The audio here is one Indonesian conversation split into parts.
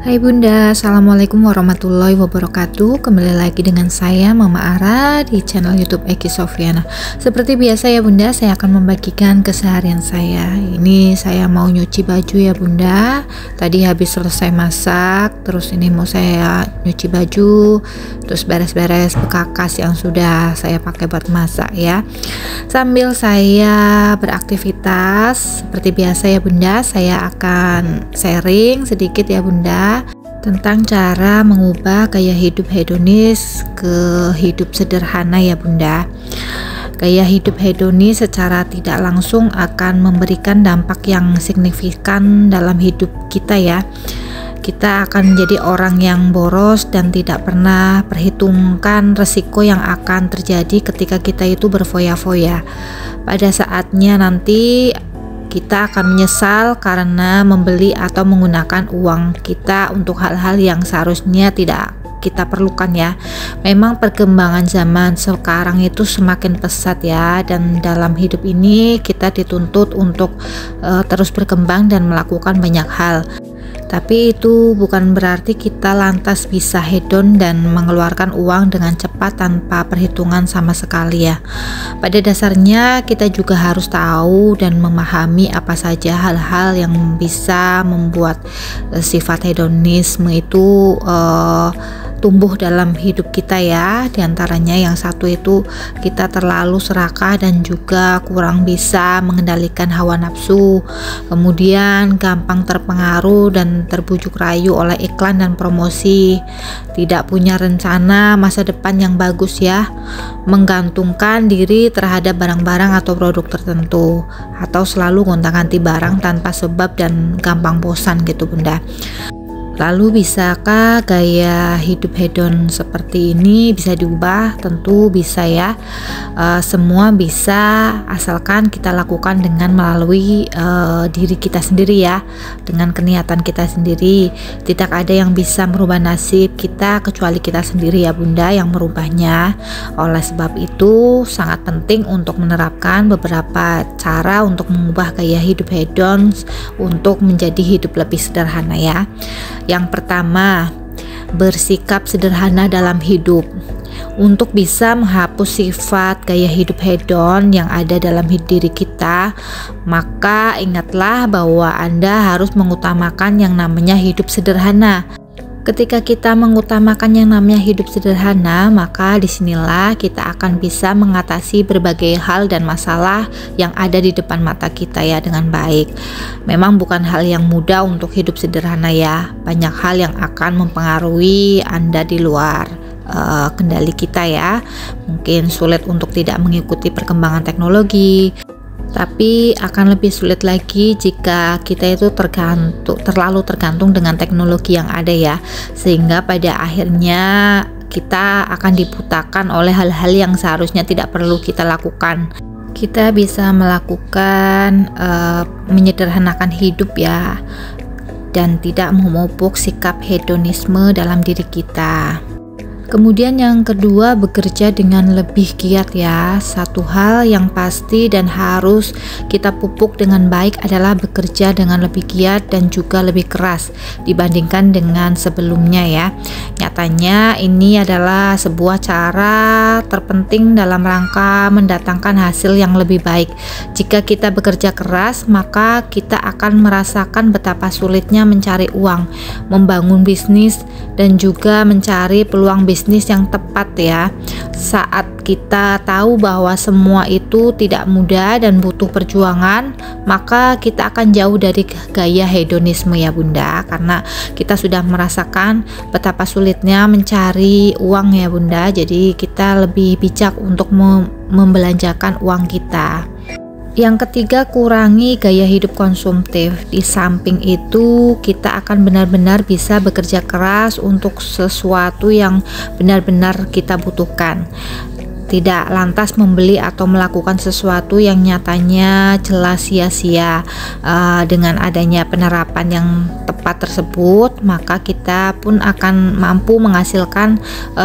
Hai Bunda, Assalamualaikum warahmatullahi wabarakatuh. Kembali lagi dengan saya Mama Ara di channel YouTube Eki Sofyana. Seperti biasa ya Bunda, saya akan membagikan keseharian saya. Ini saya mau nyuci baju ya Bunda. Tadi habis selesai masak, terus ini mau saya nyuci baju, terus beres-beres bekas yang sudah saya pakai buat masak ya. Sambil saya beraktivitas seperti biasa ya Bunda, saya akan sharing sedikit ya Bunda tentang cara mengubah gaya hidup hedonis ke hidup sederhana ya Bunda. Gaya hidup hedonis secara tidak langsung akan memberikan dampak yang signifikan dalam hidup kita ya. Kita akan menjadi orang yang boros dan tidak pernah perhitungkan resiko yang akan terjadi ketika kita itu berfoya-foya. Pada saatnya nanti kita akan menyesal karena membeli atau menggunakan uang kita untuk hal-hal yang seharusnya tidak kita perlukan ya. Memang perkembangan zaman sekarang itu semakin pesat ya, dan dalam hidup ini kita dituntut untuk terus berkembang dan melakukan banyak hal. Tapi itu bukan berarti kita lantas bisa hedon dan mengeluarkan uang dengan cepat tanpa perhitungan sama sekali ya. Pada dasarnya kita juga harus tahu dan memahami apa saja hal-hal yang bisa membuat sifat hedonisme itu tumbuh dalam hidup kita ya. Di antaranya yang satu itu kita terlalu serakah dan juga kurang bisa mengendalikan hawa nafsu. Kemudian gampang terpengaruh dan terbujuk rayu oleh iklan dan promosi. Tidak punya rencana masa depan yang bagus ya. Menggantungkan diri terhadap barang-barang atau produk tertentu, atau selalu gonta-ganti barang tanpa sebab dan gampang bosan gitu Bunda. Lalu bisakah gaya hidup hedon seperti ini bisa diubah? Tentu bisa ya. Semua bisa asalkan kita lakukan dengan melalui diri kita sendiri ya, dengan keniatan kita sendiri. Tidak ada yang bisa merubah nasib kita kecuali kita sendiri ya Bunda yang merubahnya. Oleh sebab itu sangat penting untuk menerapkan beberapa cara untuk mengubah gaya hidup hedon untuk menjadi hidup lebih sederhana ya. Yang pertama, bersikap sederhana dalam hidup. Untuk bisa menghapus sifat gaya hidup hedon yang ada dalam diri kita, maka ingatlah bahwa Anda harus mengutamakan yang namanya hidup sederhana. Ketika kita mengutamakan yang namanya hidup sederhana, maka disinilah kita akan bisa mengatasi berbagai hal dan masalah yang ada di depan mata kita ya dengan baik. Memang bukan hal yang mudah untuk hidup sederhana ya. Banyak hal yang akan mempengaruhi Anda di luar kendali kita ya. Mungkin sulit untuk tidak mengikuti perkembangan teknologi, tapi akan lebih sulit lagi jika kita itu terlalu tergantung dengan teknologi yang ada ya, sehingga pada akhirnya kita akan dibutakan oleh hal-hal yang seharusnya tidak perlu kita lakukan. Kita bisa melakukan menyederhanakan hidup ya, dan tidak memupuk sikap hedonisme dalam diri kita. Kemudian yang kedua, bekerja dengan lebih giat ya. Satu hal yang pasti dan harus kita pupuk dengan baik adalah bekerja dengan lebih giat dan juga lebih keras dibandingkan dengan sebelumnya ya. Nyatanya ini adalah sebuah cara terpenting dalam rangka mendatangkan hasil yang lebih baik. Jika kita bekerja keras, maka kita akan merasakan betapa sulitnya mencari uang, membangun bisnis, dan juga mencari peluang bisnis yang tepat ya. Saat kita tahu bahwa semua itu tidak mudah dan butuh perjuangan, maka kita akan jauh dari gaya hedonisme ya Bunda, karena kita sudah merasakan betapa sulitnya mencari uang ya Bunda. Jadi kita lebih bijak untuk membelanjakan uang kita. Yang ketiga, kurangi gaya hidup konsumtif. Di samping itu, kita akan benar-benar bisa bekerja keras untuk sesuatu yang benar-benar kita butuhkan. Tidak lantas membeli atau melakukan sesuatu yang nyatanya jelas sia-sia. Dengan adanya penerapan yang tepat tersebut, maka kita pun akan mampu menghasilkan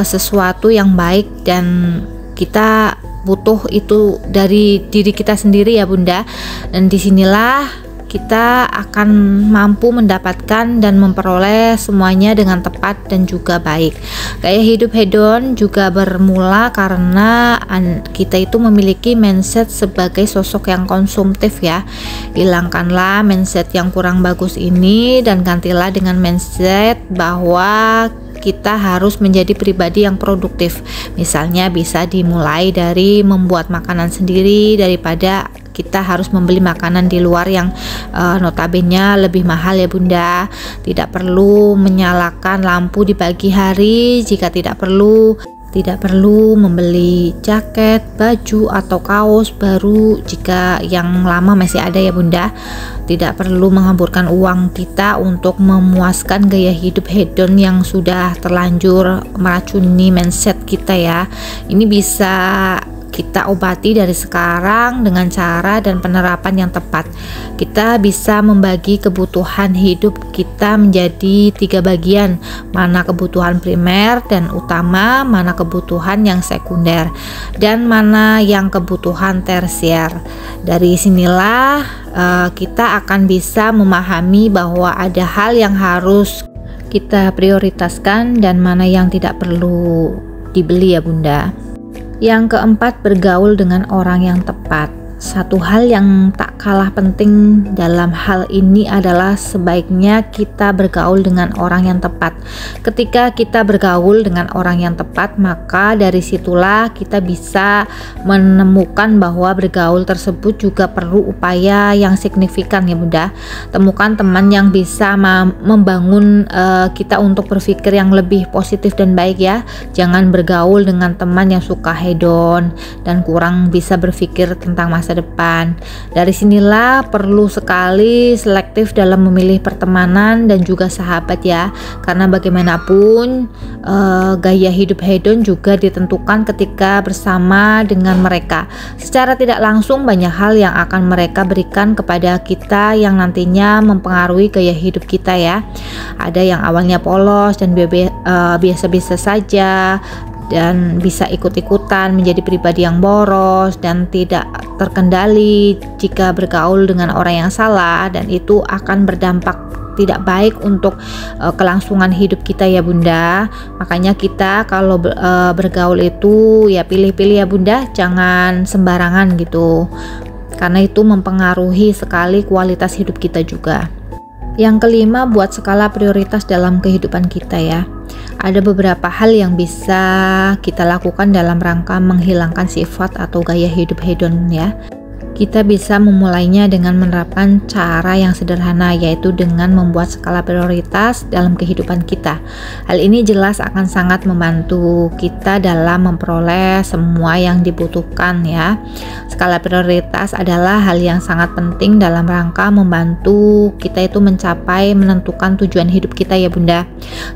sesuatu yang baik, dan kita butuh itu dari diri kita sendiri ya Bunda. Dan disinilah kita akan mampu mendapatkan dan memperoleh semuanya dengan tepat dan juga baik. Gaya hidup hedon juga bermula karena kita itu memiliki mindset sebagai sosok yang konsumtif ya. Hilangkanlah mindset yang kurang bagus ini dan gantilah dengan mindset bahwa kita harus menjadi pribadi yang produktif. Misalnya bisa dimulai dari membuat makanan sendiri daripada kita harus membeli makanan di luar yang notabene lebih mahal ya Bunda. Tidak perlu menyalakan lampu di pagi hari jika tidak perlu. Tidak perlu membeli jaket, baju, atau kaos baru jika yang lama masih ada ya Bunda. Tidak perlu menghamburkan uang kita untuk memuaskan gaya hidup hedon yang sudah terlanjur meracuni mindset kita ya. Ini bisa kita obati dari sekarang dengan cara dan penerapan yang tepat. Kita bisa membagi kebutuhan hidup kita menjadi 3 bagian, mana kebutuhan primer dan utama, mana kebutuhan yang sekunder, dan mana yang kebutuhan tersier. Dari sinilah kita akan bisa memahami bahwa ada hal yang harus kita prioritaskan dan mana yang tidak perlu dibeli ya Bunda. Yang keempat, bergaul dengan orang yang tepat. Satu hal yang tak kalah penting dalam hal ini adalah sebaiknya kita bergaul dengan orang yang tepat. Ketika kita bergaul dengan orang yang tepat, maka dari situlah kita bisa menemukan bahwa bergaul tersebut juga perlu upaya yang signifikan ya Bunda. Temukan teman yang bisa membangun kita untuk berpikir yang lebih positif dan baik ya. Jangan bergaul dengan teman yang suka hedon dan kurang bisa berpikir tentang masa depan. Dari sinilah perlu sekali selektif dalam memilih pertemanan dan juga sahabat ya, karena bagaimanapun gaya hidup hedon juga ditentukan ketika bersama dengan mereka. Secara tidak langsung banyak hal yang akan mereka berikan kepada kita yang nantinya mempengaruhi gaya hidup kita ya. Ada yang awalnya polos dan biasa-biasa saja, dan bisa ikut-ikutan menjadi pribadi yang boros dan tidak terkendali jika bergaul dengan orang yang salah, dan itu akan berdampak tidak baik untuk kelangsungan hidup kita ya Bunda. Makanya kita kalau bergaul itu ya pilih-pilih ya Bunda, jangan sembarangan gitu, karena itu mempengaruhi sekali kualitas hidup kita juga. Yang kelima, buat skala prioritas dalam kehidupan kita ya. Ada beberapa hal yang bisa kita lakukan dalam rangka menghilangkan sifat atau gaya hidup hedon ya. Kita bisa memulainya dengan menerapkan cara yang sederhana, yaitu dengan membuat skala prioritas dalam kehidupan kita. Hal ini jelas akan sangat membantu kita dalam memperoleh semua yang dibutuhkan ya. Skala prioritas adalah hal yang sangat penting dalam rangka membantu kita itu menentukan tujuan hidup kita ya Bunda.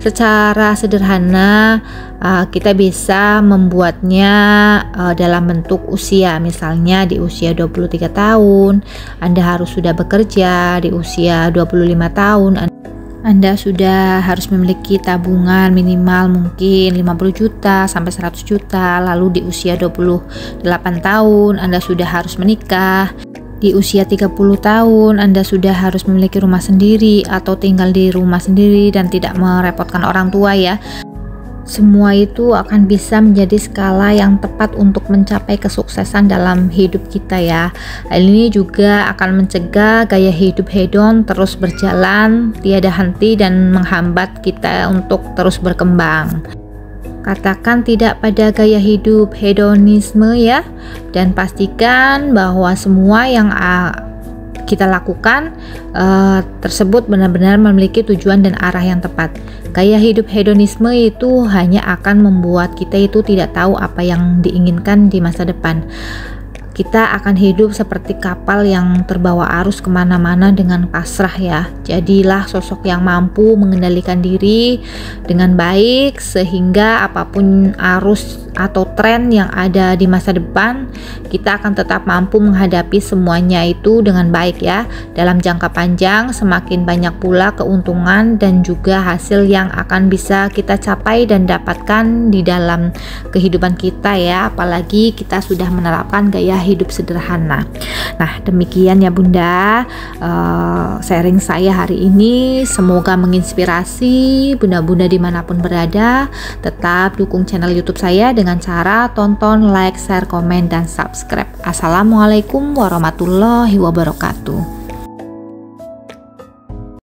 Secara sederhana kita bisa membuatnya dalam bentuk usia. Misalnya di usia 23 tahun Anda harus sudah bekerja, di usia 25 tahun Anda sudah harus memiliki tabungan minimal mungkin 50 juta sampai 100 juta. Lalu di usia 28 tahun Anda sudah harus menikah. Di usia 30 tahun Anda sudah harus memiliki rumah sendiri atau tinggal di rumah sendiri dan tidak merepotkan orang tua ya. Semua itu akan bisa menjadi skala yang tepat untuk mencapai kesuksesan dalam hidup kita ya. Hal ini juga akan mencegah gaya hidup hedon terus berjalan tiada henti dan menghambat kita untuk terus berkembang. Katakan tidak pada gaya hidup hedonisme ya, dan pastikan bahwa semua yang kita lakukan tersebut benar-benar memiliki tujuan dan arah yang tepat. Gaya hidup hedonisme itu hanya akan membuat kita itu tidak tahu apa yang diinginkan di masa depan. Kita akan hidup seperti kapal yang terbawa arus kemana-mana dengan pasrah ya. Jadilah sosok yang mampu mengendalikan diri dengan baik sehingga apapun arus atau tren yang ada di masa depan, kita akan tetap mampu menghadapi semuanya itu dengan baik ya. Dalam jangka panjang semakin banyak pula keuntungan dan juga hasil yang akan bisa kita capai dan dapatkan di dalam kehidupan kita ya. Apalagi kita sudah menerapkan gaya hidup sederhana. Nah, demikian ya Bunda, sharing saya hari ini. Semoga menginspirasi bunda-bunda dimanapun berada. Tetap dukung channel YouTube saya dengan cara tonton, like, share, komen, dan subscribe. Assalamualaikum warahmatullahi wabarakatuh.